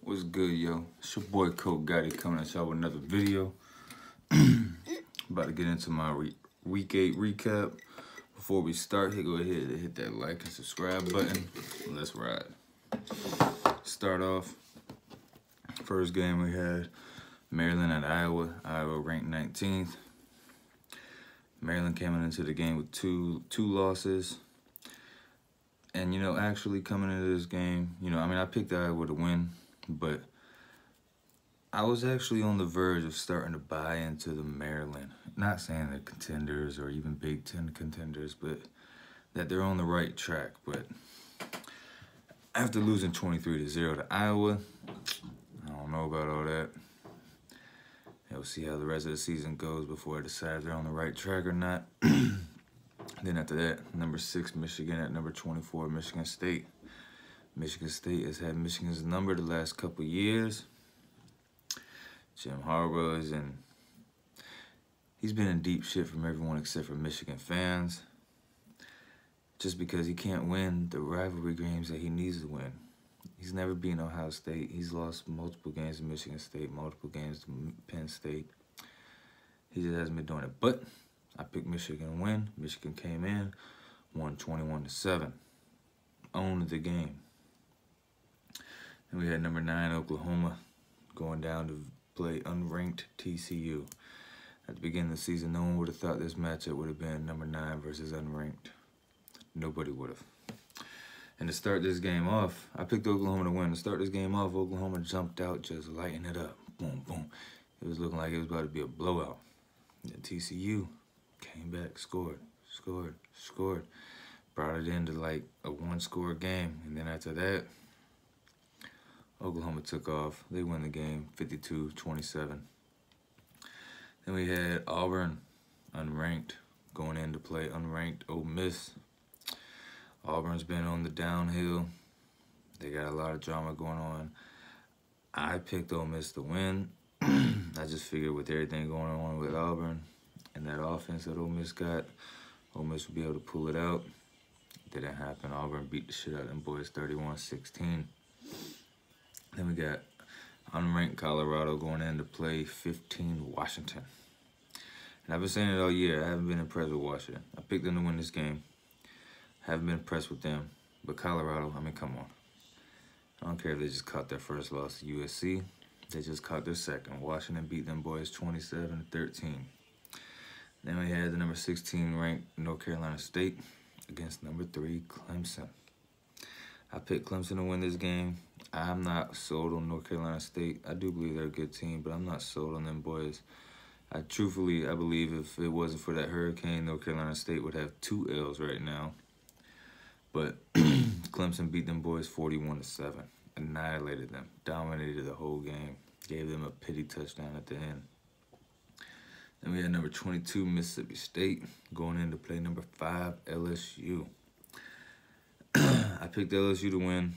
What's good, yo? It's your boy Coach Gotti coming at y'all with another video. About to get into my week 8 recap. Before we start, go ahead and hit that like and subscribe button. Let's ride. Start off. First game we had Maryland at Iowa. Iowa ranked 19th. Maryland came into the game with two losses. And, actually coming into this game, I picked Iowa to win, but I was actually on the verge of starting to buy into the Maryland. Not saying they're contenders or even Big Ten contenders, but that they're on the right track. But after losing 23-0 to Iowa, I don't know about all that. We'll see how the rest of the season goes before I decide if they're on the right track or not. Then after that, number 6, Michigan at number 24, Michigan State. Michigan State has had Michigan's number the last couple years. Jim Harbaugh is he's been in deep shit from everyone except for Michigan fans. Just because he can't win the rivalry games that he needs to win. He's never beaten Ohio State. He's lost multiple games to Michigan State, multiple games to Penn State. He just hasn't been doing it. But I picked Michigan to win. Michigan came in, won 21-7. Owned the game. And we had number 9, Oklahoma, going down to play unranked TCU. At the beginning of the season, no one would have thought this matchup would have been number 9 versus unranked. Nobody would have. And to start this game off, I picked Oklahoma to win. To start this game off, Oklahoma jumped out, just lighting it up. Boom, boom. It was looking like it was about to be a blowout. And TCU came back, scored. Brought it into like a 1-score game. And then after that, Oklahoma took off. They won the game 52-27. Then we had Auburn, unranked, going in to play unranked Ole Miss. Auburn's been on the downhill. They got a lot of drama going on. I picked Ole Miss to win. I just figured with everything going on with Auburn and that offense that Ole Miss got, Ole Miss would be able to pull it out. Didn't happen. Auburn beat the shit out of them boys 31-16. Then we got unranked Colorado going in to play 15 Washington. And I've been saying it all year. I haven't been impressed with Washington. I picked them to win this game. Haven't been impressed with them. But Colorado, come on. I don't care if they just caught their first loss to USC. They just caught their second. Washington beat them boys 27-13. Then we had the number 16 ranked North Carolina State against number 3 Clemson. I picked Clemson to win this game. I'm not sold on North Carolina State. I do believe they're a good team, but I'm not sold on them boys. I believe if it wasn't for that hurricane, North Carolina State would have 2 L's right now. But Clemson beat them boys 41-7. Annihilated them. Dominated the whole game. Gave them a pity touchdown at the end. Then we had number 22, Mississippi State, going in to play number 5, LSU. I picked LSU to win.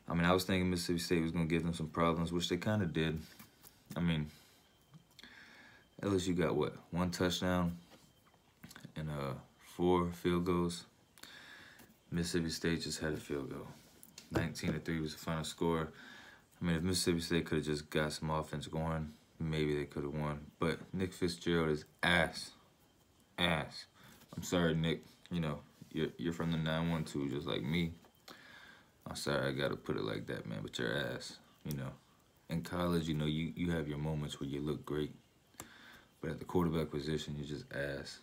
I was thinking Mississippi State was going to give them some problems, which they kind of did. LSU got, 1 touchdown and 4 field goals. Mississippi State just had a field goal. 19-3 was the final score. If Mississippi State could have just got some offense going, maybe they could have won. But Nick Fitzgerald is ass. I'm sorry, Nick. You're from the 912 just like me. I'm sorry I got to put it like that, man, but you're ass. In college, you have your moments where you look great. But at the quarterback position, you're just ass.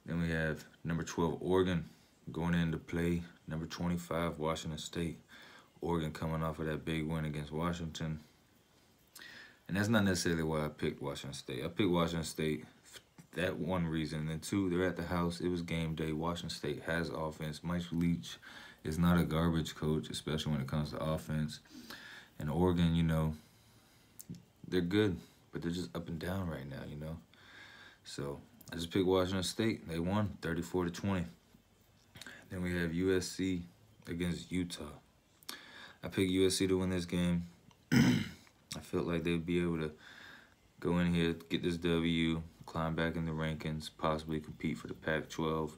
Then we have number 12, Oregon, going in to play number 25, Washington State. Oregon coming off of that big win against Washington. And that's not necessarily why I picked Washington State. I picked Washington State for that one reason. And 2, they're at the house. It was game day. Washington State has offense. Mike Leach is not a garbage coach, especially when it comes to offense. And Oregon, they're good, but they're just up and down right now, So I just picked Washington State. They won 34-20. Then we have USC against Utah. I picked USC to win this game. I felt like they'd be able to go in here, get this W, climb back in the rankings, possibly compete for the Pac-12.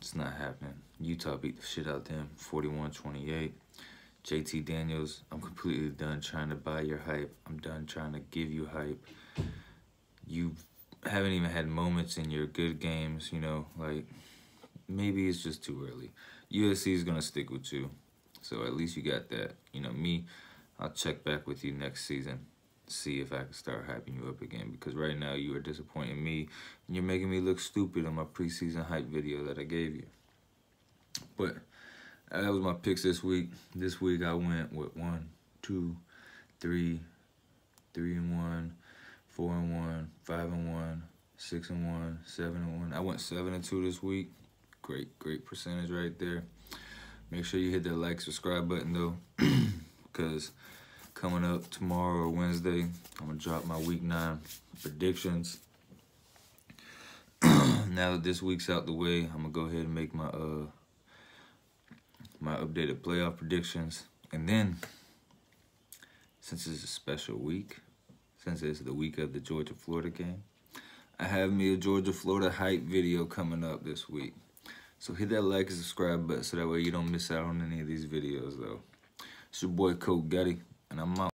It's not happening. Utah beat the shit out of them, 41-28. JT Daniels, I'm completely done trying to buy your hype. I'm done trying to give you hype. You haven't even had moments in your good games, you know, like maybe it's just too early. USC is going to stick with you. So at least you got that. You know, me, I'll check back with you next season. See if I can start hyping you up again. Because right now you are disappointing me. And you're making me look stupid on my preseason hype video that I gave you. But that was my picks this week. This week I went with 1, 2, 3, 3-1, 4-1, 5-1, 6-1, 7-1. I went 7-2 this week. Great percentage right there. Make sure you hit that like, subscribe button though, because coming up tomorrow or Wednesday, I'm gonna drop my week 9 predictions. Now that this week's out the way, I'm gonna go ahead and make my my updated playoff predictions. And then, since it's a special week, since it's the week of the Georgia-Florida game, I have me a Georgia-Florida hype video coming up this week. So hit that like and subscribe button so that way you don't miss out on any of these videos, though. It's your boy, Cole Getty, and I'm out.